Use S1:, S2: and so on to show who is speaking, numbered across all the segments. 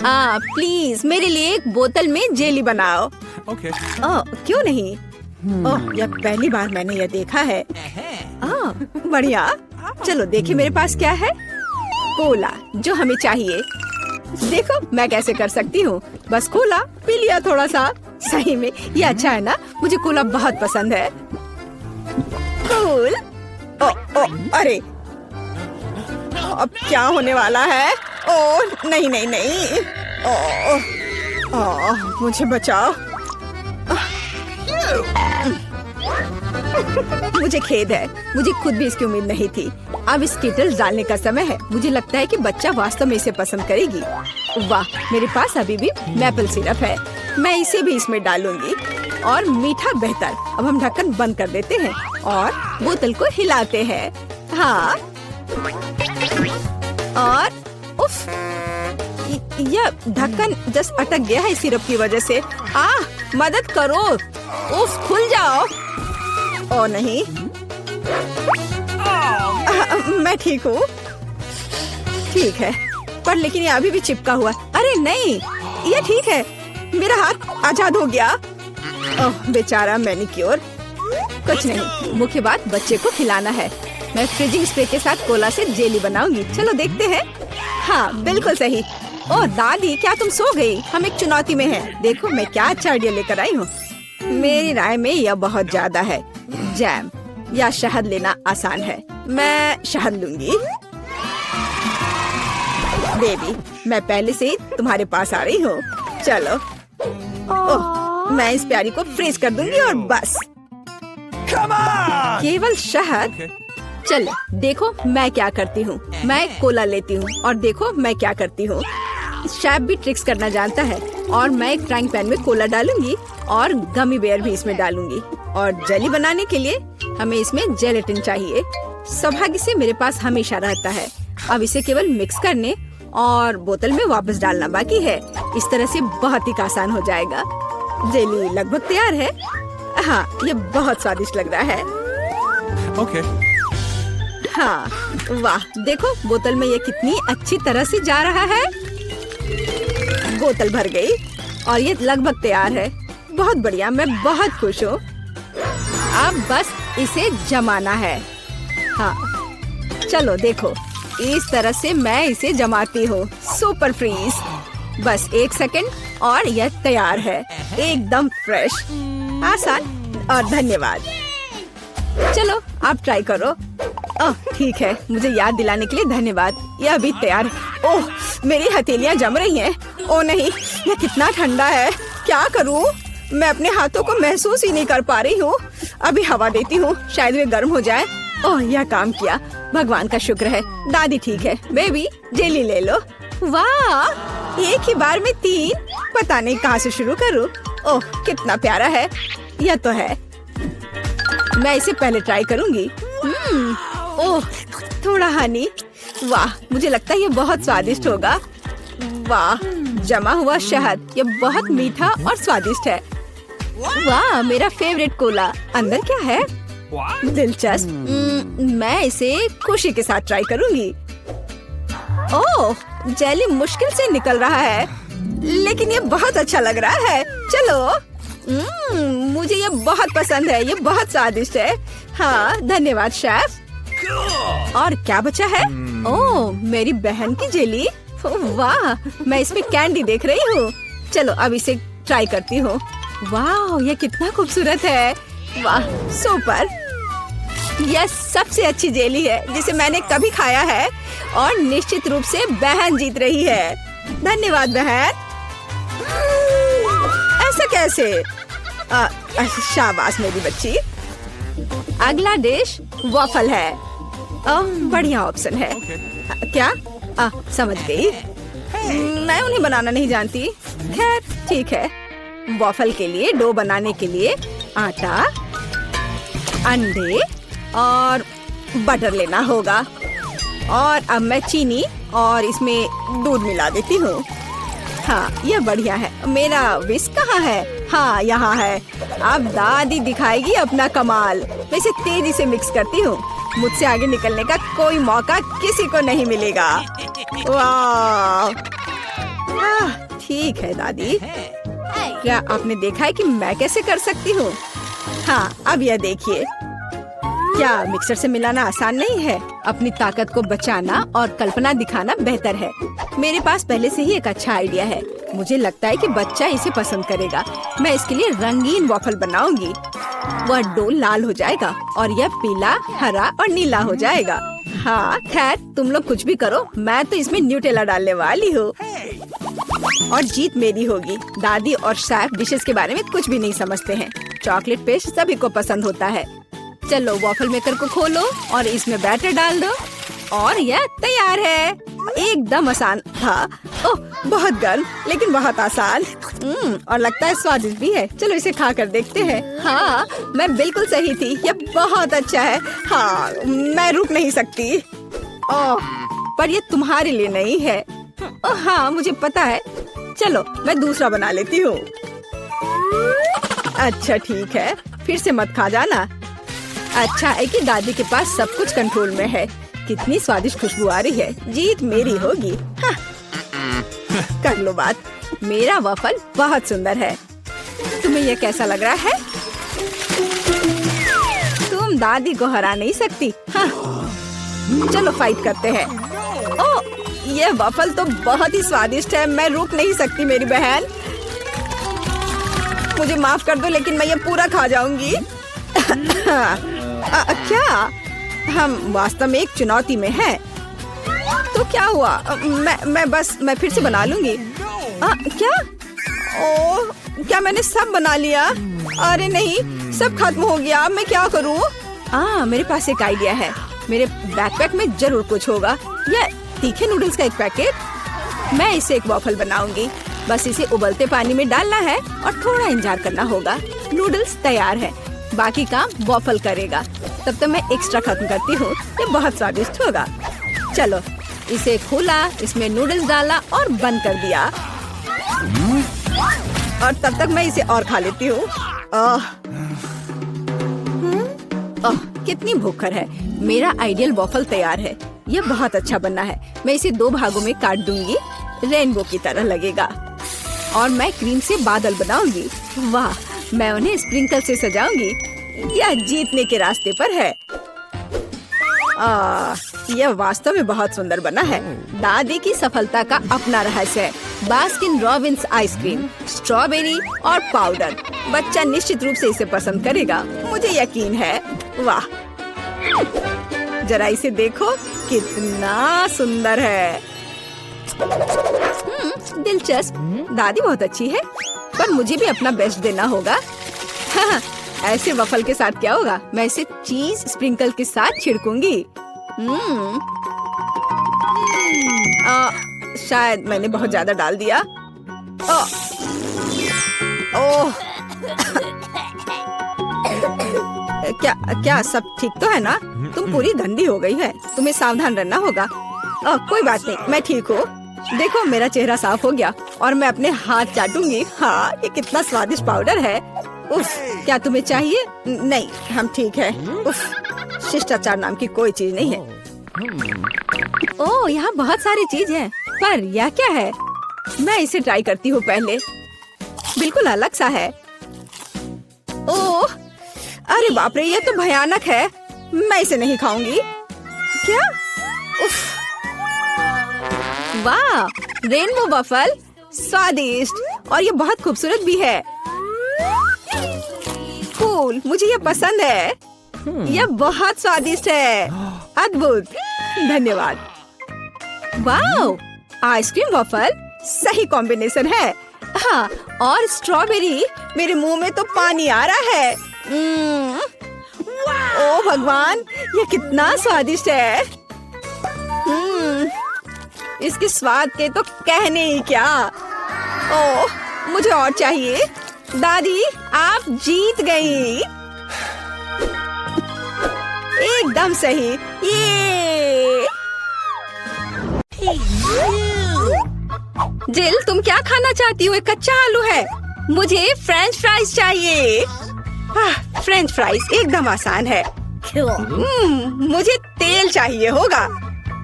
S1: Please मेरे लिए एक बोतल में जेली बनाओ।
S2: Okay.
S1: क्यों नहीं? यह पहली बार मैंने यह देखा है। बढ़िया। चलो देखिए मेरे पास क्या है। कोला, जो हमें चाहिए। देखो मैं कैसे कर सकती हूँ। बस कोला पी लिया थोड़ा सा। सही में ये अच्छा है ना? मुझे कोला बहुत पसंद है। कूल। अरे अब क्या होने वाला है? नहीं नहीं नहीं। मुझे बचाओ। मुझे खेद है, मुझे खुद भी इसकी उम्मीद नहीं थी। अब स्कीटल्स डालने का समय है। मुझे लगता है कि बच्चा वास्तव में इसे पसंद करेगी। वाह, मेरे पास अभी भी मैपल सिरप है। मैं इसे भी इसमें डालूंगी। और मीठा बेहतर। अब हम ढक्कन बंद कर देते हैं और बोतल को हिलाते हैं। हाँ, और उफ, यह ढक्कन जस्ट अटक गया है सिरप की वजह से। मदद करो। उफ, खुल जाओ। ओ नहीं, मैं ठीक हूँ। ठीक है, पर लेकिन ये अभी भी चिपका हुआ। अरे नहीं, ये ठीक है। मेरा हाथ आजाद हो गया। ओह बेचारा मैनिक्योर। कुछ नहीं, मुख्य बात बच्चे को खिलाना है। मैं फ्रीजिंग स्प्रे के साथ कोला से जेली बनाऊंगी। चलो देखते हैं। हाँ बिल्कुल सही। ओह दादी, क्या तुम सो गई? हम एक चुनौती में हैं। देखो मैं क्या अच्छा आइडिया लेकर आई हूँ। मेरी राय में यह बहुत ज्यादा है। जैम या शहद लेना आसान है। मैं शहद लूंगी। बेबी, मैं पहले से ही तुम्हारे पास आ रही हूँ। चलो। ओह, मैं इस प्यारी को फ्रीज कर दूंगी और बस। केवल शहद। चलो देखो मैं क्या करती हूँ। मैं कोला लेती हूँ और देखो मैं क्या करती हूँ। शेफ भी ट्रिक्स करना जानता है। और मैं एक फ्राइंग पैन में कोला डालूंगी और गमी बेयर भी इसमें डालूंगी। और जेली बनाने के लिए हमें इसमें जेलेटिन चाहिए। सौभाग्य से मेरे पास हमेशा रहता है। अब इसे केवल मिक्स करने और बोतल में वापस डालना बाकी है। इस तरह से बहुत ही आसान हो जाएगा। जेली लगभग तैयार है। हाँ, ये बहुत स्वादिष्ट लग रहा है।
S2: Okay.
S1: हाँ, वाह, देखो बोतल में ये कितनी अच्छी तरह से जा रहा है। बोतल भर गई और ये लगभग तैयार है। बहुत बढ़िया, मैं बहुत खुश हूँ। अब बस इसे जमाना है। हाँ, चलो देखो, इस तरह से मैं इसे जमाती हूँ। Super freeze. बस 1 सेकंड और यह तैयार है। एकदम फ्रेश, आसान और धन्यवाद। चलो आप ट्राई करो। ओह ठीक है, मुझे याद दिलाने के लिए धन्यवाद। यह अभी तैयार है। ओह, मेरी हथेलियां जम रही हैं। ओह नहीं, यह कितना ठंडा है। क्या करूं? मैं अपने हाथों को महसूस ही नहीं कर पा रही हूँ। अभी हवा देती हूँ, शायद वे गर्म हो जाए। ओह, यह काम किया। भगवान का शुक्र है। दादी ठीक है। बेबी, जेली ले लो। वाह, एक ही बार में 3। पता नहीं कहाँ से शुरू करूँ। ओह कितना प्यारा है। यह तो है। मैं इसे पहले ट्राई करूंगी। ओह, थोड़ा हनी। वाह, मुझे लगता है ये बहुत स्वादिष्ट होगा। वाह, जमा हुआ शहद। ये बहुत मीठा और स्वादिष्ट है। वाह, मेरा फेवरेट कोला। अंदर क्या है? दिलचस्प। मैं इसे खुशी के साथ ट्राई करूंगी। ओह, जेली मुश्किल से निकल रहा है, लेकिन ये बहुत अच्छा लग रहा है। चलो। मुझे ये बहुत पसंद है। ये बहुत स्वादिष्ट है। हाँ, धन्यवाद शेफ। और क्या बचा है? ओह, मेरी बहन की जेली। वाह, मैं इसमें कैंडी देख रही हूँ। चलो अब इसे ट्राई करती हूँ। वाह, ये कितना खूबसूरत है। वाह, सुपर। यह सबसे अच्छी जेली है जिसे मैंने कभी खाया है। और निश्चित रूप से बहन जीत रही है। धन्यवाद बहन। ऐसा कैसे? शाबाश मेरी बच्ची। अगला डिश वॉफल है। बढ़िया ऑप्शन है। क्या? समझ गई। मैं उन्हें बनाना नहीं जानती। खैर ठीक है। वॉफल के लिए डो बनाने के लिए आटा, अंडे और बटर लेना होगा। और अब मैं चीनी और इसमें दूध मिला देती हूँ। हाँ, यह बढ़िया है। मेरा विस्क कहाँ है? हाँ, यहाँ है। अब दादी दिखाएगी अपना कमाल। मैं इसे तेजी से मिक्स करती हूँ। मुझसे आगे निकलने का कोई मौका किसी को नहीं मिलेगा। वाह, ठीक है दादी। क्या आपने देखा है कि मैं कैसे कर सकती हूँ? हाँ, अब यह देखिए। क्या मिक्सर से मिलाना आसान नहीं है? अपनी ताकत को बचाना और कल्पना दिखाना बेहतर है। मेरे पास पहले से ही एक अच्छा आइडिया है। मुझे लगता है कि बच्चा इसे पसंद करेगा। मैं इसके लिए रंगीन वॉफल बनाऊंगी। वह डो लाल हो जाएगा और यह पीला, हरा और नीला हो जाएगा। हाँ, खैर तुम लोग कुछ भी करो, मैं तो इसमें न्यूटेला डालने वाली हूँ और जीत मेरी होगी। दादी और शेफ डिशेस के बारे में कुछ भी नहीं समझते हैं। चॉकलेट पेस्ट सभी को पसंद होता है। चलो वॉफल मेकर को खोलो और इसमें बैटर डाल दो और यह तैयार है। एकदम आसान था। ओह, बहुत गर्म लेकिन बहुत आसान। और लगता है स्वादिष्ट भी है। चलो इसे खा कर देखते हैं। हाँ, मैं बिल्कुल सही थी। यह बहुत अच्छा है। हाँ, मैं रुक नहीं सकती। ओह, पर यह तुम्हारे लिए नहीं है। ओह हाँ, मुझे पता है। चलो मैं दूसरा बना लेती हूँ। अच्छा ठीक है, फिर से मत खा जाना। अच्छा है कि दादी के पास सब कुछ कंट्रोल में है। कितनी स्वादिष्ट खुशबू आ रही है। जीत मेरी होगी। हाँ। कर लो बात। मेरा वफल बहुत सुंदर है। तुम्हें यह कैसा लग रहा है? तुम दादी को हरा नहीं सकती। हाँ। चलो फाइट करते हैं। ओह, यह वफल तो बहुत ही स्वादिष्ट है। मैं रुक नहीं सकती मेरी बहन। मुझे माफ कर दो लेकिन मैं ये पूरा खा जाऊंगी। क्या? हम वास्तव में एक चुनौती में हैं। तो क्या हुआ? मैं फिर से बना लूंगी। क्या? ओह, क्या मैंने सब बना लिया? अरे नहीं, सब खत्म हो गया। मैं क्या करूं? मेरे पास एक आइडिया है। मेरे बैकपैक में जरूर कुछ होगा। यह तीखे नूडल्स का एक पैकेट। मैं इसे एक वॉफल बनाऊंगी। बस इसे उबलते पानी में डालना है और थोड़ा इंतजार करना होगा। नूडल्स तैयार है। बाकी काम वॉफल करेगा। तब तक मैं एक्स्ट्रा खत्म करती हूँ। ये बहुत स्वादिष्ट होगा। चलो इसे खोला, इसमें नूडल्स डाला और बंद कर दिया। और तब तक मैं इसे और खा लेती हूँ। कितनी भूखर है। मेरा आइडियल वॉफल तैयार है। यह बहुत अच्छा बनना है। मैं इसे 2 भागों में काट दूंगी। रेनबो की तरह लगेगा। और मैं क्रीम से बादल बनाऊंगी। वाह, मैं उन्हें स्प्रिंकल से सजाऊंगी। यह जीतने के रास्ते पर है। यह वास्तव में बहुत सुंदर बना है। दादी की सफलता का अपना रहस्य है। बास्किन रॉबिन्स आइसक्रीम, स्ट्रॉबेरी और पाउडर। बच्चा निश्चित रूप से इसे पसंद करेगा, मुझे यकीन है। वाह, जरा इसे देखो, कितना सुंदर है। दिलचस्प। दादी बहुत अच्छी है, पर मुझे भी अपना बेस्ट देना होगा। हाँ, ऐसे वफल के साथ क्या होगा? मैं इसे चीज स्प्रिंकल के साथ छिड़कूंगी। शायद मैंने बहुत ज्यादा डाल दिया। ओह, क्या सब ठीक तो है ना? तुम पूरी गंदी हो गई है। तुम्हें सावधान रहना होगा। कोई बात नहीं, मैं ठीक हूँ। देखो मेरा चेहरा साफ हो गया और मैं अपने हाथ चाटूंगी। हाँ, ये कितना स्वादिष्ट पाउडर है। उफ, क्या तुम्हें चाहिए? नहीं, हम ठीक है। उफ, शिष्टाचार नाम की कोई चीज नहीं है। ओह, यहाँ बहुत सारी चीज है, पर यह क्या है? मैं इसे ट्राई करती हूँ पहले। बिल्कुल अलग सा है। ओह, अरे बाप रे, यह तो भयानक है। मैं इसे नहीं खाऊंगी। क्या? उफ, वाह, रेनबो वफल, स्वादिष्ट और ये बहुत खूबसूरत भी है। कूल, मुझे ये पसंद है। यह बहुत स्वादिष्ट है। अद्भुत, धन्यवाद। वाह, आइसक्रीम वफल सही कॉम्बिनेशन है। हाँ, और स्ट्रॉबेरी, मेरे मुंह में तो पानी आ रहा है। ओह भगवान, ये कितना स्वादिष्ट है। इसके स्वाद के तो कहने ही क्या। ओह, मुझे और चाहिए। दादी, आप जीत गई। एकदम सही। ये जिल, तुम क्या खाना चाहती हो? एक कच्चा आलू है। मुझे फ्रेंच फ्राइज चाहिए। फ्रेंच फ्राइज एकदम आसान है। मुझे तेल चाहिए होगा।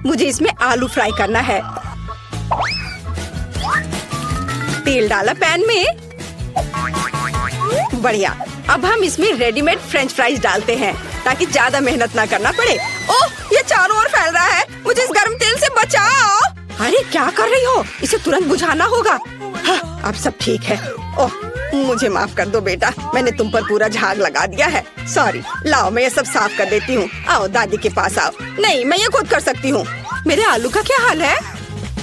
S1: मुझे इसमें आलू फ्राई करना है। तेल डाला पैन में। बढ़िया। अब हम इसमें रेडीमेड फ्रेंच फ्राइज डालते हैं ताकि ज्यादा मेहनत ना करना पड़े। ओह, ये चारों ओर फैल रहा है। मुझे इस गर्म तेल से बचाओ। अरे क्या कर रही हो? इसे तुरंत बुझाना होगा। हाँ, अब सब ठीक है। ओह, मुझे माफ कर दो बेटा, मैंने तुम पर पूरा झाग लगा दिया है। सॉरी। लाओ मैं ये सब साफ कर देती हूँ। आओ दादी के पास आओ। नहीं, मैं ये खुद कर सकती हूँ। मेरे आलू का क्या हाल है?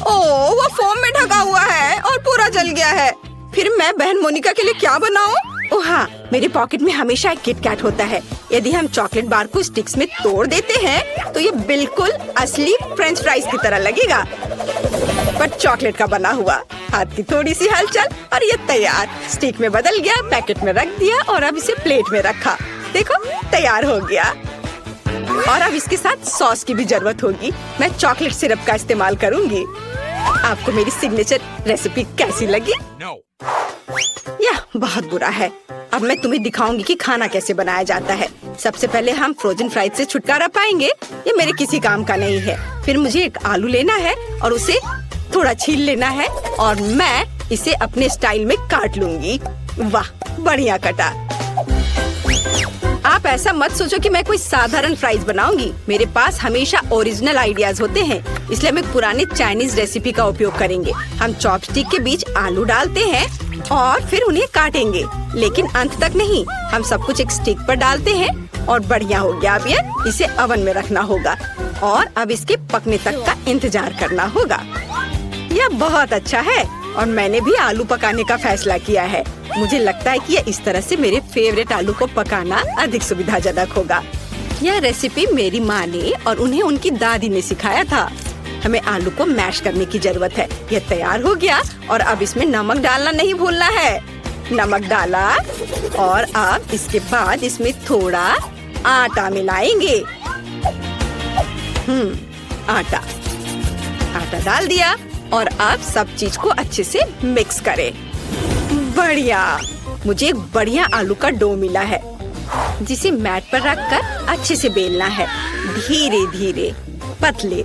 S1: ओह, वो फोम में ढका हुआ है और पूरा जल गया है। फिर मैं बहन मोनिका के लिए क्या बनाऊं? ओह हाँ, मेरे पॉकेट में हमेशा एक किट कैट होता है। यदि हम चॉकलेट बार को स्टिक्स में तोड़ देते हैं तो ये बिल्कुल असली फ्रेंच फ्राइज की तरह लगेगा, पर चॉकलेट का बना हुआ। हाथ की थोड़ी सी हलचल और ये तैयार। स्टिक में बदल गया, पैकेट में रख दिया और अब इसे प्लेट में रखा। देखो, तैयार हो गया। और अब इसके साथ सॉस की भी जरूरत होगी। मैं चॉकलेट सिरप का इस्तेमाल करूंगी। आपको मेरी सिग्नेचर रेसिपी कैसी लगी? यह बहुत बुरा है। अब मैं तुम्हें दिखाऊंगी कि खाना कैसे बनाया जाता है। सबसे पहले हम फ्रोजन फ्राइज से छुटकारा पाएंगे। ये मेरे किसी काम का नहीं है। फिर मुझे एक आलू लेना है और उसे थोड़ा छील लेना है और मैं इसे अपने स्टाइल में काट लूंगी। वाह, बढ़िया कटा। आप ऐसा मत सोचो कि मैं कोई साधारण फ्राइज बनाऊंगी। मेरे पास हमेशा ओरिजिनल आइडियाज होते हैं, इसलिए हम एक पुराने चाइनीज रेसिपी का उपयोग करेंगे। हम चॉपस्टिक के बीच आलू डालते हैं और फिर उन्हें काटेंगे, लेकिन अंत तक नहीं। हम सब कुछ एक स्टिक पर डालते हैं और बढ़िया हो गया। अब ये इसे ओवन में रखना होगा और अब इसके पकने तक का इंतजार करना होगा। यह बहुत अच्छा है और मैंने भी आलू पकाने का फैसला किया है। मुझे लगता है कि ये इस तरह से मेरे फेवरेट आलू को पकाना अधिक सुविधाजनक होगा। यह रेसिपी मेरी माँ ने और उन्हें उनकी दादी ने सिखाया था। हमें आलू को मैश करने की जरूरत है। यह तैयार हो गया और अब इसमें नमक डालना नहीं भूलना है। नमक डाला और अब इसके बाद इसमें थोड़ा आटा मिलाएंगे। आटा डाल दिया और अब सब चीज को अच्छे से मिक्स करें। बढ़िया। मुझे एक बढ़िया आलू का डो मिला है जिसे मैट पर रखकर अच्छे से बेलना है। धीरे धीरे पतले।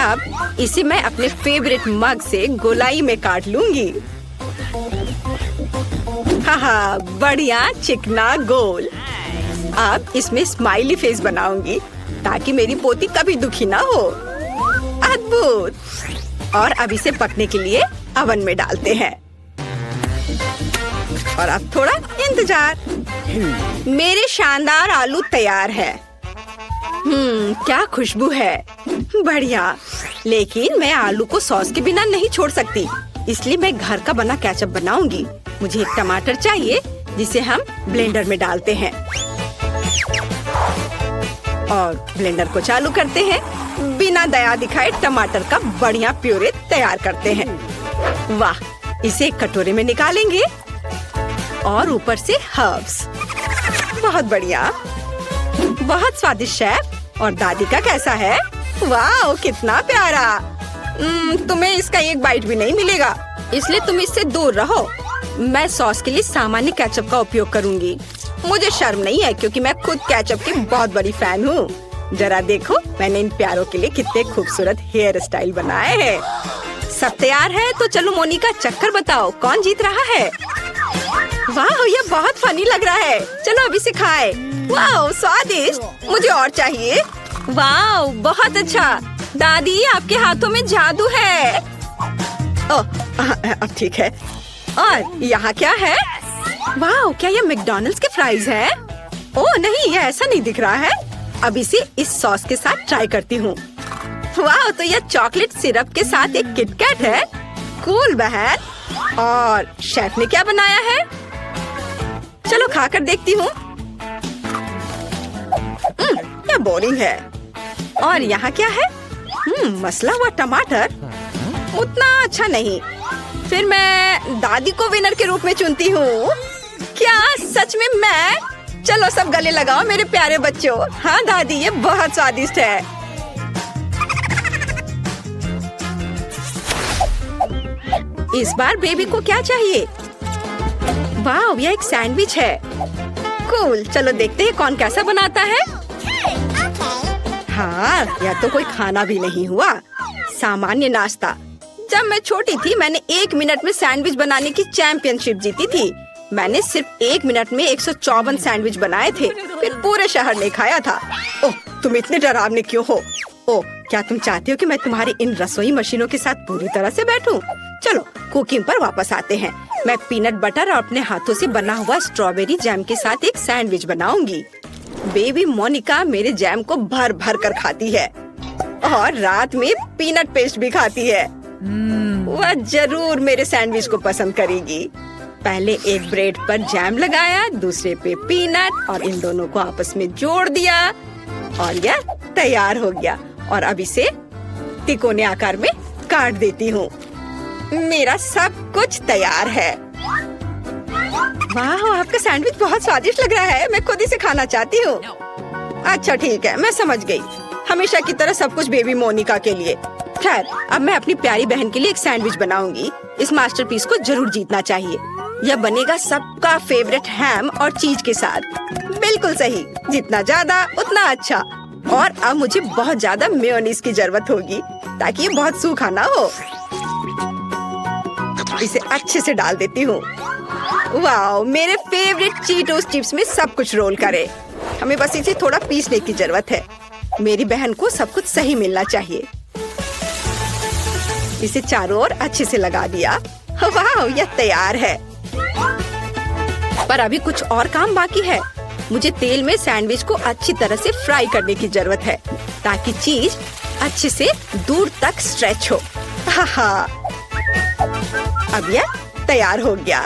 S1: अब इसे मैं अपने फेवरेट मग से गोलाई में काट लूंगी। हाँ, बढ़िया चिकना गोल। अब इसमें स्माइली फेस बनाऊंगी ताकि मेरी पोती कभी दुखी ना हो। अद्भुत। और अब इसे पकने के लिए ओवन में डालते हैं और अब थोड़ा इंतजार। मेरे शानदार आलू तैयार है। क्या खुशबू है। बढ़िया। लेकिन मैं आलू को सॉस के बिना नहीं छोड़ सकती, इसलिए मैं घर का बना केचप बनाऊंगी। मुझे एक टमाटर चाहिए जिसे हम ब्लेंडर में डालते हैं और ब्लेंडर को चालू करते हैं। बिना दया दिखाए टमाटर का बढ़िया प्यूरे तैयार करते हैं। वाह, इसे एक कटोरे में निकालेंगे और ऊपर से हर्ब्स। बहुत बढ़िया, बहुत स्वादिष्ट शेफ। और दादी का कैसा है? वाह, कितना प्यारा। तुम्हें इसका एक बाइट भी नहीं मिलेगा, इसलिए तुम इससे दूर रहो। मैं सॉस के लिए सामान्य केचप का उपयोग करूंगी। मुझे शर्म नहीं है क्योंकि मैं खुद केचप की बहुत बड़ी फैन हूँ। जरा देखो, मैंने इन प्यारों के लिए कितने खूबसूरत हेयर स्टाइल बनाए हैं। सब तैयार है तो चलो मोनिका, चक्कर बताओ कौन जीत रहा है। वाह, ये बहुत फनी लग रहा है। चलो अभी से खाए। वाह, स्वादिष्ट। मुझे और चाहिए। वाह, बहुत अच्छा। दादी, आपके हाथों में जादू है। ओह, अब ठीक है। और यहाँ क्या है? वाह, क्या ये मैकडॉनल्ड्स के फ्राइज है? ओह नहीं, ये ऐसा नहीं दिख रहा है। अब इसे इस सॉस के साथ ट्राई करती हूँ। वाह, तो यह चॉकलेट सिरप के साथ एक किटकैट है। कूल बहन। और शेफ ने क्या बनाया है? चलो खाकर देखती हूँ। यह बोरिंग है। और यहाँ क्या है? मसला हुआ टमाटर। उतना अच्छा नहीं। फिर मैं दादी को विनर के रूप में चुनती हूँ। क्या सच में मैं? चलो सब गले लगाओ मेरे प्यारे बच्चों। हाँ दादी, ये बहुत स्वादिष्ट है। इस बार बेबी को क्या चाहिए? वाह, यह एक सैंडविच है। कूल। चलो देखते हैं कौन कैसा बनाता है। हाँ, यह तो कोई खाना भी नहीं हुआ, सामान्य नाश्ता। जब मैं छोटी थी मैंने 1 मिनट में सैंडविच बनाने की चैंपियनशिप जीती थी। मैंने सिर्फ 1 मिनट में 154 सैंडविच बनाए थे, फिर पूरे शहर ने खाया था। ओह, तुम इतने डरावने क्यों हो? ओह, क्या तुम चाहते हो कि मैं तुम्हारी इन रसोई मशीनों के साथ पूरी तरह से बैठूं? चलो कुकिंग पर वापस आते हैं। मैं पीनट बटर और अपने हाथों से बना हुआ स्ट्रॉबेरी जैम के साथ एक सैंडविच बनाऊंगी। बेबी मोनिका मेरे जैम को भर भर कर खाती है और रात में पीनट पेस्ट भी खाती है। वह जरूर मेरे सैंडविच को पसंद करेगी। पहले एक ब्रेड पर जैम लगाया, दूसरे पे पीनट और इन दोनों को आपस में जोड़ दिया और यह तैयार हो गया। और अब इसे तिकोने आकार में काट देती हूँ। मेरा सब कुछ तैयार है। वाह, आपका सैंडविच बहुत स्वादिष्ट लग रहा है। मैं खुद इसे खाना चाहती हूँ। अच्छा ठीक है, मैं समझ गई। हमेशा की तरह सब कुछ बेबी मोनिका के लिए। खैर, अब मैं अपनी प्यारी बहन के लिए एक सैंडविच बनाऊंगी। इस मास्टरपीस को जरूर जीतना चाहिए। यह बनेगा सबका फेवरेट हैम और चीज के साथ। बिल्कुल सही, जितना ज्यादा उतना अच्छा। और अब मुझे बहुत ज्यादा मेयोनीज की जरूरत होगी ताकि ये बहुत सूखा ना हो। इसे अच्छे से डाल देती हूँ। वाह, मेरे फेवरेट चीटोस चिप्स में सब कुछ रोल करे। हमें बस इसे थोड़ा पीसने की जरूरत है। मेरी बहन को सब कुछ सही मिलना चाहिए। इसे चारों ओर अच्छे से लगा दिया। वाह, यह तैयार है। पर अभी कुछ और काम बाकी है। मुझे तेल में सैंडविच को अच्छी तरह से फ्राई करने की जरूरत है ताकि चीज अच्छे से दूर तक स्ट्रेच हो। अब यह तैयार हो गया।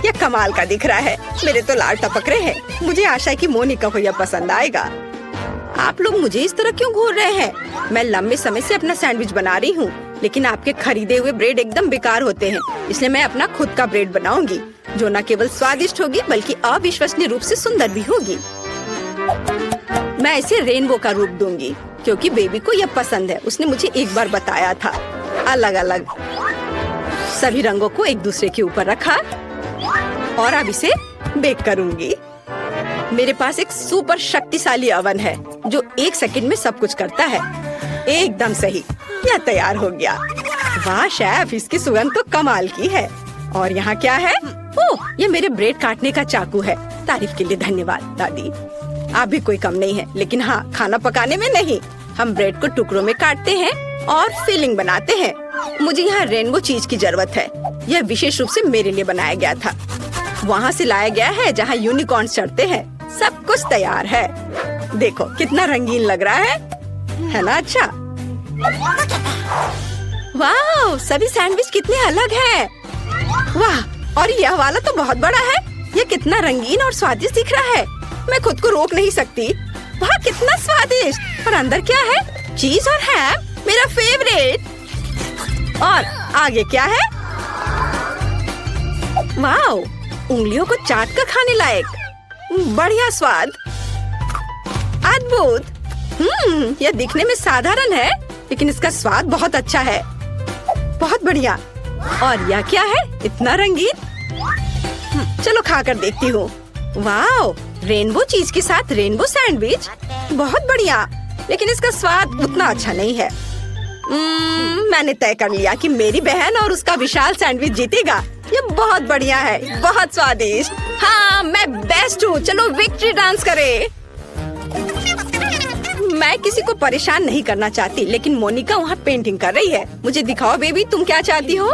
S1: यह कमाल का दिख रहा है। मेरे तो लाल टपक रहे हैं। मुझे आशा है कि मोनिका को यह पसंद आएगा। आप लोग मुझे इस तरह क्यों घूर रहे हैं? मैं लंबे समय से अपना सैंडविच बना रही हूँ, लेकिन आपके खरीदे हुए ब्रेड एकदम बेकार होते हैं। इसलिए मैं अपना खुद का ब्रेड बनाऊंगी जो न केवल स्वादिष्ट होगी बल्कि अविश्वसनीय रूप से सुंदर भी होगी। मैं इसे रेनबो का रूप दूंगी क्योंकि बेबी को यह पसंद है। उसने मुझे एक बार बताया था। अलग अलग सभी रंगों को एक दूसरे के ऊपर रखा और अब इसे बेक करूंगी। मेरे पास एक सुपर शक्तिशाली अवन है जो 1 सेकंड में सब कुछ करता है। एकदम सही, यह तैयार हो गया। वाह शेफ, इसकी सुगंध तो कमाल की है। और यहाँ क्या है? ओह, ये मेरे ब्रेड काटने का चाकू है। तारीफ के लिए धन्यवाद दादी। आप भी कोई कम नहीं है, लेकिन हाँ, खाना पकाने में नहीं। हम ब्रेड को टुकड़ों में काटते हैं और फिलिंग बनाते हैं। मुझे यहाँ रेनबो चीज की जरूरत है। यह विशेष रूप से मेरे लिए बनाया गया था। वहाँ से लाया गया है जहाँ यूनिकॉर्न चढ़ते हैं। सब कुछ तैयार है। देखो कितना रंगीन लग रहा है ना? अच्छा, वाह, सभी सैंडविच कितने अलग हैं। वाह, और यह वाला तो बहुत बड़ा है। यह कितना रंगीन और स्वादिष्ट दिख रहा है। मैं खुद को रोक नहीं सकती। वाह, कितना स्वादिष्ट। और अंदर क्या है? चीज और हैम, मेरा फेवरेट। और आगे क्या है? वाह, उंगलियों को चाट कर खाने लायक। बढ़िया स्वाद, अद्भुत। यह दिखने में साधारण है लेकिन इसका स्वाद बहुत अच्छा है। बहुत बढ़िया। और यह क्या है? इतना रंगीन। चलो खाकर देखती हूँ। वाह, रेनबो चीज के साथ रेनबो सैंडविच, बहुत बढ़िया। लेकिन इसका स्वाद उतना अच्छा नहीं है। मैंने तय कर लिया कि मेरी बहन और उसका विशाल सैंडविच जीतेगा। ये बहुत बढ़िया है, बहुत स्वादिष्ट। हाँ, मैं बेस्ट हूँ। चलो विक्ट्री डांस करें। मैं किसी को परेशान नहीं करना चाहती, लेकिन मोनिका वहाँ पेंटिंग कर रही है। मुझे दिखाओ बेबी, तुम क्या चाहती हो?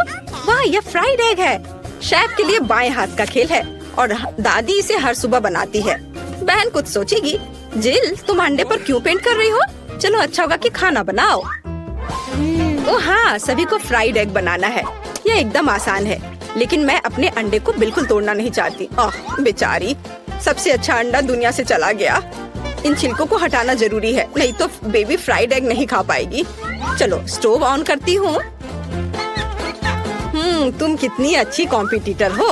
S1: वाह, यह फ्राइड एग है। शेफ के लिए बाएं हाथ का खेल है और दादी इसे हर सुबह बनाती है। बहन कुछ सोचेगी। जिल, तुम अंडे पर क्यों पेंट कर रही हो? चलो अच्छा होगा कि खाना बनाओ। ओ हाँ, सभी को फ्राइड एग बनाना है। यह एकदम आसान है, लेकिन मैं अपने अंडे को बिल्कुल तोड़ना नहीं चाहती। ओह बेचारी, सबसे अच्छा अंडा दुनिया से चला गया। इन छिलकों को हटाना जरूरी है, नहीं तो बेबी फ्राइड एग नहीं खा पाएगी। चलो स्टोव ऑन करती हूँ। तुम कितनी अच्छी कॉम्पिटिटर हो।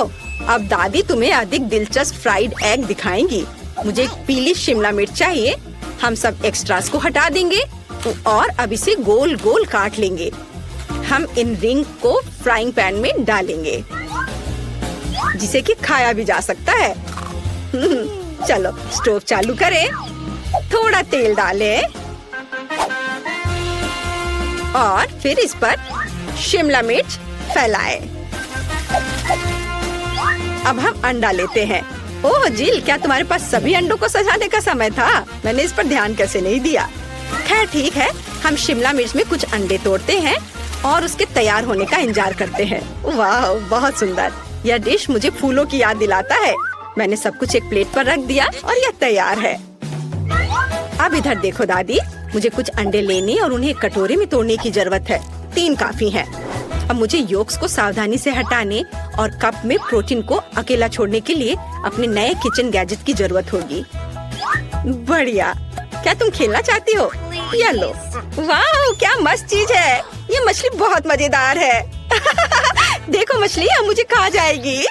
S1: अब दादी तुम्हें अधिक दिलचस्प फ्राइड एग दिखाएंगी। मुझे एक पीली शिमला मिर्च चाहिए। हम सब एक्स्ट्रास को हटा देंगे और अब इसे गोल गोल काट लेंगे। हम इन रिंग को फ्राइंग पैन में डालेंगे जिसे कि खाया भी जा सकता है। चलो स्टोव चालू करें, थोड़ा तेल डालें और फिर इस पर शिमला मिर्च फैलाए। अब हम अंडा लेते हैं। ओह जिल, क्या तुम्हारे पास सभी अंडों को सजाने का समय था? मैंने इस पर ध्यान कैसे नहीं दिया। खैर ठीक है, हम शिमला मिर्च में कुछ अंडे तोड़ते हैं और उसके तैयार होने का इंतजार करते हैं। वाह, बहुत सुंदर। यह डिश मुझे फूलों की याद दिलाता है। मैंने सब कुछ एक प्लेट पर रख दिया और यह तैयार है। अब इधर देखो दादी, मुझे कुछ अंडे लेने और उन्हें एक कटोरे में तोड़ने की जरूरत है। 3 काफी है। अब मुझे योक्स को सावधानी से हटाने और कप में प्रोटीन को अकेला छोड़ने के लिए अपने नए किचन गैजेट की जरूरत होगी। बढ़िया, क्या तुम खेलना चाहती हो? ये लो। वाह, क्या मस्त चीज है। ये मछली बहुत मजेदार है। देखो मछली अब मुझे खा जाएगी।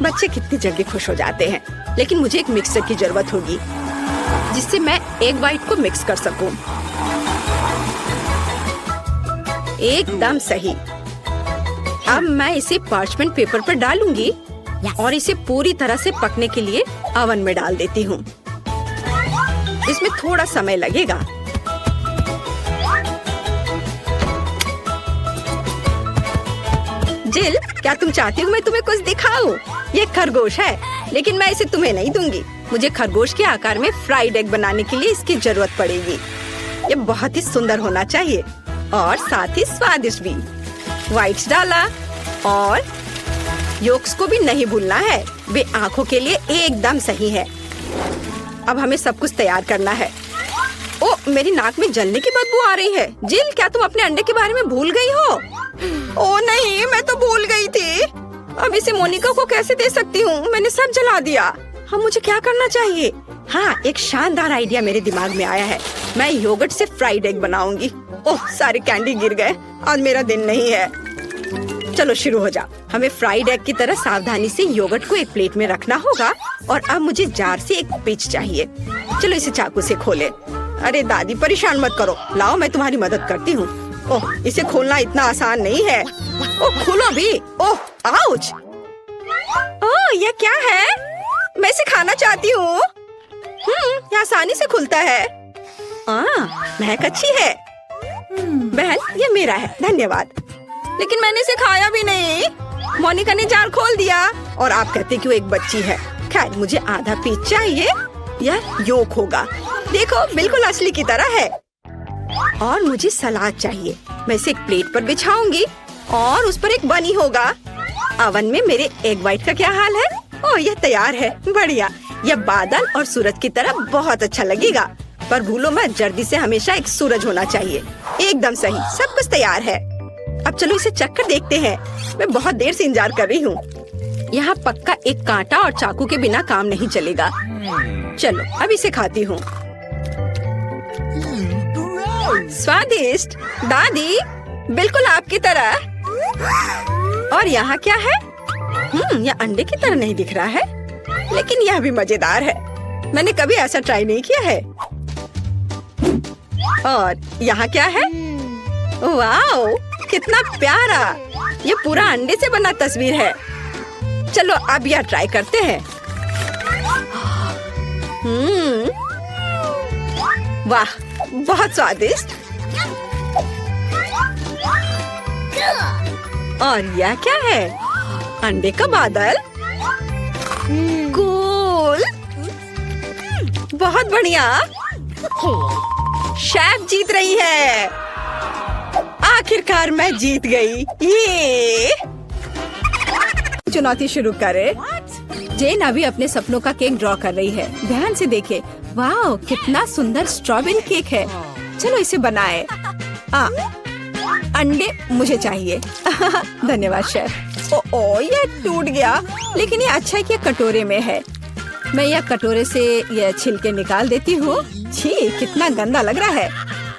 S1: बच्चे कितनी जल्दी खुश हो जाते हैं। लेकिन मुझे एक मिक्सर की जरूरत होगी जिससे मैं एग व्हाइट को मिक्स कर सकूं। एकदम सही। अब मैं इसे पार्चमेंट पेपर पर डालूंगी और इसे पूरी तरह से पकने के लिए ओवन में डाल देती हूँ। इसमें थोड़ा समय लगेगा। जिल, क्या तुम चाहती हो मैं तुम्हें कुछ दिखाऊं? ये खरगोश है, लेकिन मैं इसे तुम्हें नहीं दूंगी। मुझे खरगोश के आकार में फ्राइड एग बनाने के लिए इसकी जरूरत पड़ेगी। ये बहुत ही सुंदर होना चाहिए और साथ ही स्वादिष्ट भी। व्हाइट्स डाला और योक्स को भी नहीं भूलना है। वे आंखों के लिए एकदम सही है। अब हमें सब कुछ तैयार करना है। ओ, मेरी नाक में जलने की बदबू आ रही है। जिल, क्या तुम अपने अंडे के बारे में भूल गई हो? ओ नहीं, मैं तो भूल गई थी। अब इसे मोनिका को कैसे दे सकती हूँ? मैंने सब जला दिया। हम मुझे क्या करना चाहिए? हाँ, एक शानदार आइडिया मेरे दिमाग में आया है। मैं योगर्ट से फ्राइड एग बनाऊंगी। ओह, सारे कैंडी गिर गए। आज मेरा दिन नहीं है। चलो शुरू हो जाओ। हमें फ्राइड एग की तरह सावधानी से योगर्ट को एक प्लेट में रखना होगा और अब मुझे जार से एक पिच चाहिए। चलो इसे चाकू से खोले। अरे दादी, परेशान मत करो। लाओ, मैं तुम्हारी मदद करती हूँ। ओह, इसे खोलना इतना आसान नहीं है। ओह, खोलो भी। ओह, आउच। ओह, यह क्या है? मैं इसे खाना चाहती हूँ। यह आसानी से खुलता है। महक अच्छी है। बहन, ये मेरा है, धन्यवाद। लेकिन मैंने इसे खाया भी नहीं। मोनिका ने जार खोल दिया और आप कहते कि वो एक बच्ची है। खैर, मुझे आधा पीस चाहिए। यह योक होगा। देखो, बिल्कुल असली की तरह है। और मुझे सलाद चाहिए। मैं इसे एक प्लेट पर बिछाऊंगी और उस पर एक बनी होगा। ओवन में मेरे एग व्हाइट का क्या हाल है? ओह, यह तैयार है। बढ़िया। यह बादल और सूरज की तरह बहुत अच्छा लगेगा। पर भूलो मत, जल्दी से हमेशा एक सूरज होना चाहिए। एकदम सही, सब कुछ तैयार है। अब चलो इसे चख कर देखते हैं। मैं बहुत देर से इंतजार कर रही हूँ। यहाँ पक्का एक कांटा और चाकू के बिना काम नहीं चलेगा। चलो अब इसे खाती हूँ। स्वादिष्ट दादी, बिल्कुल आपकी तरह। और यहाँ क्या है? यह अंडे की तरह नहीं दिख रहा है, लेकिन यह भी मजेदार है। मैंने कभी ऐसा ट्राई नहीं किया है। और यहाँ क्या है? वाओ, कितना प्यारा। ये पूरा अंडे से बना तस्वीर है। चलो अब यह ट्राई करते हैं। वाह, बहुत स्वादिष्ट। और यह क्या है? अंडे का बादल। कूल, बहुत बढ़िया। शेफ जीत रही है। आखिरकार मैं जीत गई। ये चुनौती शुरू करे। जेन अभी अपने सपनों का केक ड्रॉ कर रही है। ध्यान से देखे। वाह, कितना सुंदर स्ट्रॉबेरी केक है। चलो इसे बनाए। अंडे मुझे चाहिए। धन्यवाद शेफ। ओ, ये टूट गया, लेकिन ये अच्छा है कि ये कटोरे में है। मैं यह कटोरे से यह छिलके निकाल देती हूँ। छी, कितना गंदा लग रहा है।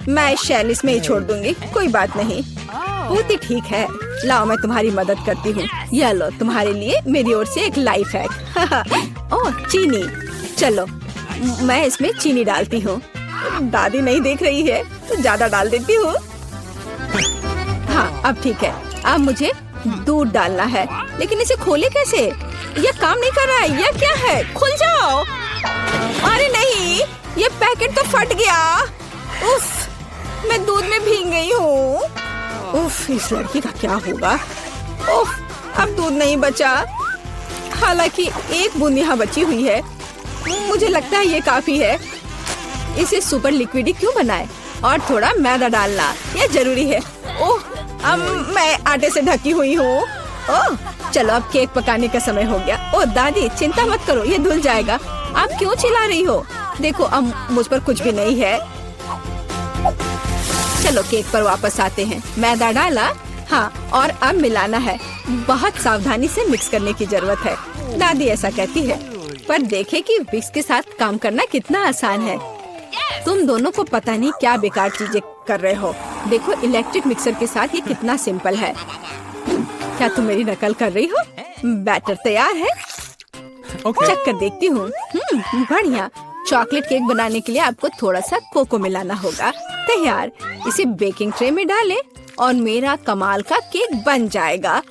S1: मैं शैल इसमें ही छोड़ दूंगी। कोई बात नहीं, बहुत ही ठीक है। लाओ, मैं तुम्हारी मदद करती हूँ। यह लो, तुम्हारे लिए मेरी ओर से एक लाइफ हैक। ओह, चीनी। चलो मैं इसमें चीनी डालती हूँ। दादी नहीं देख रही है तो ज्यादा डाल देती हूँ। हाँ, अब ठीक है। अब मुझे दूध डालना है, लेकिन इसे खोले कैसे? यह काम नहीं कर रहा है। यह क्या है? खुल जाओ। अरे नहीं, ये पैकेट तो फट गया। उफ, मैं दूध में भीग गई हूँ। उफ, इस लड़की का क्या होगा? उफ, अब दूध नहीं बचा। हालांकि एक बूंद यहाँ बची हुई है। मुझे लगता है ये काफी है। इसे सुपर लिक्विड क्यों बनाए? और थोड़ा मैदा डालना, ये जरूरी है। ओह, अब मैं आटे से ढकी हुई हूँ। ओह, चलो अब केक पकाने का समय हो गया। ओह दादी, चिंता मत करो, ये धुल जाएगा। आप क्यों चिल्ला रही हो? देखो, अब मुझ पर कुछ भी नहीं है। चलो केक पर वापस आते हैं। मैदा डाला, हाँ, और अब मिलाना है। बहुत सावधानी से मिक्स करने की जरूरत है, दादी ऐसा कहती है। पर देखे कि विक्स के साथ काम करना कितना आसान है। तुम दोनों को पता नहीं क्या बेकार चीजें कर रहे हो। देखो इलेक्ट्रिक मिक्सर के साथ ये कितना सिंपल है। क्या तुम मेरी नकल कर रही हो? बैटर तैयार है। चेक कर देखती हूँ। बढ़िया। चॉकलेट केक बनाने के लिए आपको थोड़ा सा कोको मिलाना होगा। तैयार। इसे बेकिंग ट्रे में डालें और मेरा कमाल का केक बन जाएगा।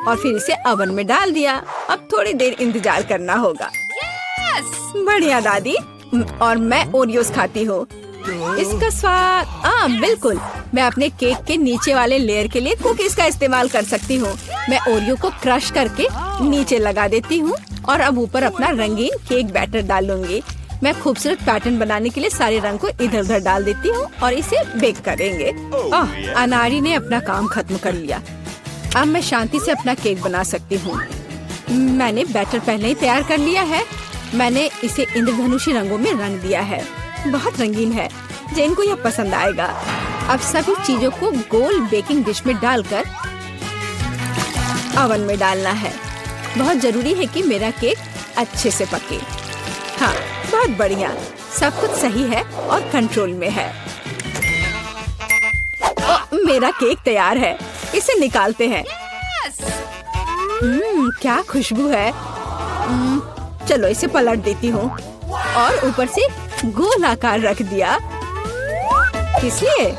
S1: और फिर इसे ओवन में डाल दिया। अब थोड़ी देर इंतजार करना होगा। बढ़िया दादी। और मैं ओरियोस खाती हूँ। इसका स्वाद बिल्कुल। मैं अपने केक के नीचे वाले लेयर के लिए कुकीज का इस्तेमाल कर सकती हूँ। मैं ओरियो को क्रश करके नीचे लगा देती हूँ और अब ऊपर अपना रंगीन केक बैटर डालूंगी। मैं खूबसूरत पैटर्न बनाने के लिए सारे रंग को इधर उधर डाल देती हूँ और इसे बेक करेंगे। अनारी ने अपना काम खत्म कर लिया। अब मैं शांति से अपना केक बना सकती हूँ। मैंने बैटर पहले ही तैयार कर लिया है। मैंने इसे इंद्रधनुषी रंगों में रंग दिया है। बहुत रंगीन है। जेन को यह पसंद आएगा। अब सभी चीजों को गोल बेकिंग डिश में डालकर ओवन में डालना है। बहुत जरूरी है कि मेरा केक अच्छे से पके। हाँ, बहुत बढ़िया। सब कुछ सही है और कंट्रोल में है। मेरा केक तैयार है। इसे निकालते हैं। क्या खुशबू है। चलो इसे पलट देती हूँ और ऊपर से गोल आकार रख दिया। किस लिए?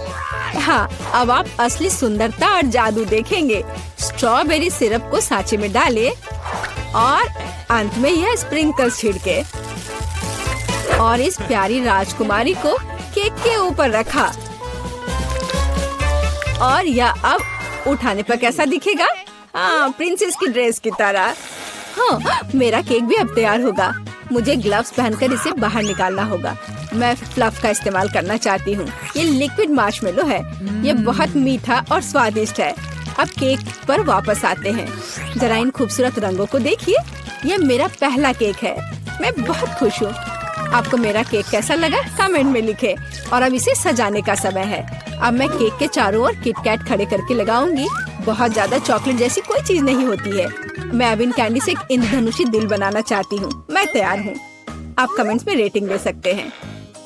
S1: हाँ, अब आप असली सुंदरता और जादू देखेंगे। स्ट्रॉबेरी सिरप को सांचे में डालें और अंत में यह स्प्रिंकल्स छिड़के और इस प्यारी राजकुमारी को केक के ऊपर रखा। और यह अब उठाने पर कैसा दिखेगा? हाँ, प्रिंसेस की ड्रेस की तरह। हाँ, मेरा केक भी अब तैयार होगा। मुझे ग्लव्स पहनकर इसे बाहर निकालना होगा। मैं फ्लफ का इस्तेमाल करना चाहती हूँ। ये लिक्विड मार्शमेलो है। ये बहुत मीठा और स्वादिष्ट है। अब केक पर वापस आते हैं। जरा इन खूबसूरत रंगों को देखिए। ये मेरा पहला केक है। मैं बहुत खुश हूँ। आपको मेरा केक कैसा लगा? कमेंट में लिखें। और अब इसे सजाने का समय है। अब मैं केक के चारों ओर किटकैट खड़े करके लगाऊंगी। बहुत ज्यादा चॉकलेट जैसी कोई चीज नहीं होती है। मैं अब इन कैंडी से एक इंद्रधनुषी दिल बनाना चाहती हूँ। मैं तैयार हूँ। आप कमेंट्स में रेटिंग दे सकते हैं।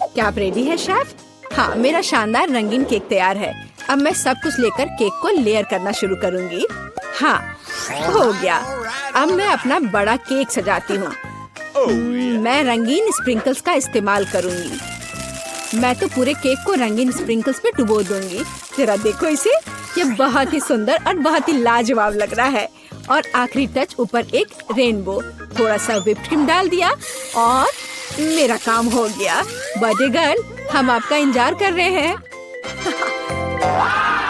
S1: क्या आप रेडी है शेफ? हाँ, मेरा शानदार रंगीन केक तैयार है। अब मैं सब कुछ लेकर केक को लेयर करना शुरू करूँगी। हाँ, हो गया। अब मैं अपना बड़ा केक सजाती हूँ। मैं रंगीन स्प्रिंकल्स का इस्तेमाल करूँगी। मैं तो पूरे केक को रंगीन स्प्रिंकल्स में डुबो दूंगी। जरा देखो इसे। ये बहुत ही सुंदर और बहुत ही लाजवाब लग रहा है। और आखिरी टच ऊपर एक रेनबो। थोड़ा सा व्हिप्ड क्रीम डाल दिया और मेरा काम हो गया। बर्थडे गर्ल, हम आपका इंतजार कर रहे हैं।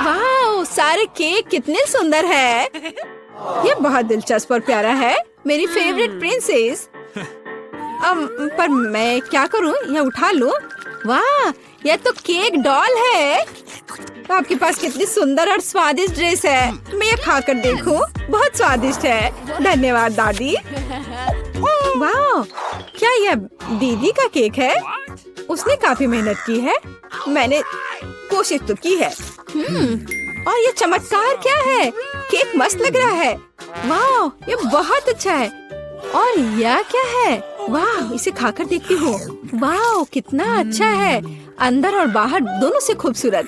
S1: वाह, सारे केक कितने सुंदर है। ये बहुत दिलचस्प और प्यारा है। मेरी फेवरेट प्रिंसेस। पर मैं क्या करूं? यह उठा लूं? वाह, यह तो केक डॉल है। आपके पास कितनी सुंदर और स्वादिष्ट ड्रेस है। मैं ये खाकर देखूं? बहुत स्वादिष्ट है। धन्यवाद दादी। वाह, क्या यह दीदी का केक है? उसने काफी मेहनत की है। मैंने कोशिश तो की है। और ये चमत्कार क्या है? केक मस्त लग रहा है। वाह, ये बहुत अच्छा है। और यह क्या है? वाह, इसे खाकर देखती हूँ। वाह, कितना अच्छा है। अंदर और बाहर दोनों से खूबसूरत।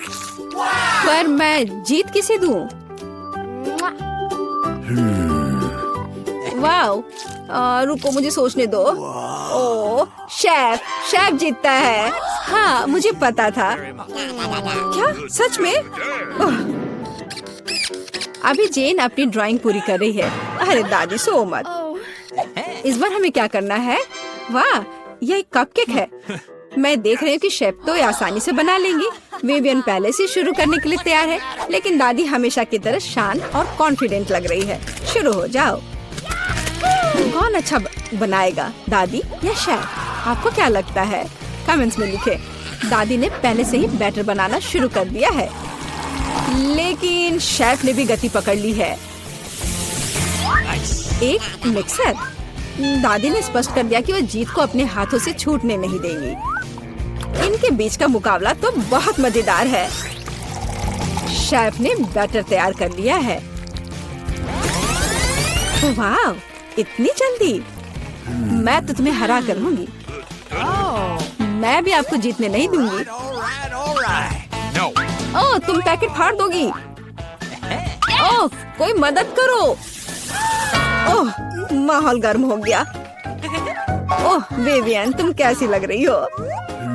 S1: पर मैं जीत किसे दूँ? वाह, रुको मुझे सोचने दो। ओह, शेफ जीतता है। हाँ, मुझे पता था। क्या सच में? अभी जेन अपनी ड्राइंग पूरी कर रही है। अरे दादी, सो मत। इस बार हमें क्या करना है? वाह, यह एक कपकेक है। मैं देख रही हूँ कि शेफ तो ये आसानी से बना लेंगी। विवियन पहले से शुरू करने के लिए तैयार है, लेकिन दादी हमेशा की तरह शांत और कॉन्फिडेंट लग रही है। शुरू हो जाओ। कौन अच्छा बनाएगा, दादी या शेफ? आपको क्या लगता है? कमेंट्स में लिखे। दादी ने पहले से ही बैटर बनाना शुरू कर दिया है, लेकिन शेफ ने भी गति पकड़ ली है। एक मिक्सर। दादी ने स्पष्ट कर दिया कि वो जीत को अपने हाथों से छूटने नहीं देंगी। इनके बीच का मुकाबला तो बहुत मजेदार है। शेफ ने बैटर तैयार कर लिया है। वाह, इतनी जल्दी! मैं तो तुम्हें हरा कर लूंगी। मैं भी आपको जीतने नहीं दूंगी। ओह, तुम पैकेट फाड़ दोगी। ओह, कोई मदद करो। ओह, माहौल गर्म हो गया। ओह विवियन, तुम कैसी लग रही हो?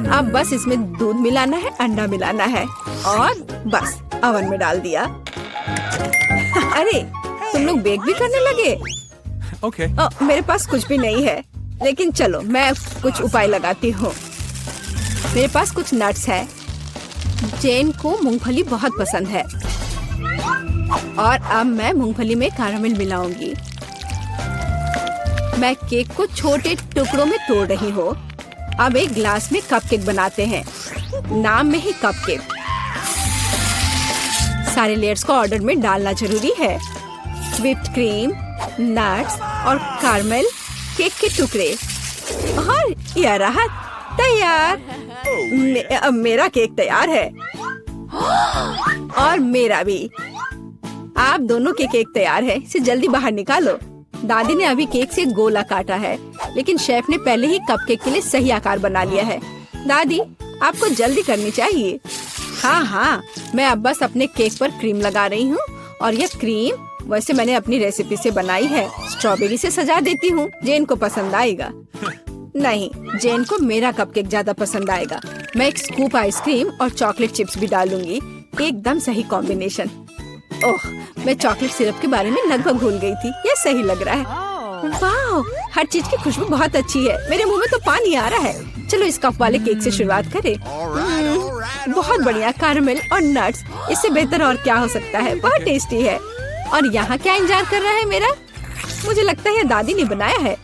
S1: अब बस इसमें दूध मिलाना है, अंडा मिलाना है और बस ओवन में डाल दिया। अरे, तुम लोग बेक भी करने लगे?
S2: Okay.
S1: मेरे पास कुछ भी नहीं है, लेकिन चलो मैं कुछ उपाय लगाती हूँ। मेरे पास कुछ नट्स है। जेन को मूंगफली बहुत पसंद है और अब मैं मूंगफली में कैरामल मिलाऊंगी। मैं केक को छोटे टुकड़ों में तोड़ रही हूँ। अब एक ग्लास में कपकेक बनाते हैं, नाम में ही कपकेक। सारे लेयर्स को ऑर्डर में डालना जरूरी है। व्हिप्ड क्रीम, नट्स और कैरामल, केक के टुकड़े और यह रहा तैयार। अब मेरा केक तैयार है और मेरा भी। आप दोनों के केक तैयार है, इसे जल्दी बाहर निकालो। दादी ने अभी केक से गोला काटा है, लेकिन शेफ ने पहले ही कपकेक के लिए सही आकार बना लिया है। दादी, आपको जल्दी करनी चाहिए। हाँ, मैं अब बस अपने केक पर क्रीम लगा रही हूँ और यह क्रीम वैसे मैंने अपनी रेसिपी से बनाई है। स्ट्रॉबेरी से सजा देती हूँ, जेन को पसंद आएगा। नहीं, जेन को मेरा कपकेक ज्यादा पसंद आएगा। मैं एक स्कूप आइसक्रीम और चॉकलेट चिप्स भी डालूंगी। एकदम सही कॉम्बिनेशन। ओह, मैं चॉकलेट सिरप के बारे में लगभग भूल गई थी। ये सही लग रहा है। वाह, हर चीज की खुशबू बहुत अच्छी है। मेरे मुंह में तो पानी आ रहा है। चलो इस कप वाले केक से शुरुआत करें। बहुत बढ़िया, कैरामल और नट्स, इससे बेहतर और क्या हो सकता है। बहुत टेस्टी है। और यहाँ क्या इंतजार कर रहा है मेरा? मुझे लगता है दादी ने बनाया है।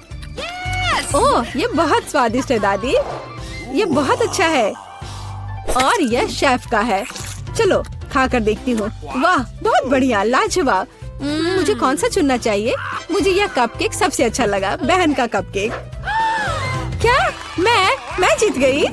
S1: ओह, ये बहुत स्वादिष्ट है दादी। ये बहुत अच्छा है और यह शेफ का है। चलो खा कर देखती हूँ। वाह, बहुत बढ़िया, लाजवाब। मुझे कौन सा चुनना चाहिए? मुझे यह कपकेक सबसे अच्छा लगा, बहन का कपकेक। क्या मैं जीत गई?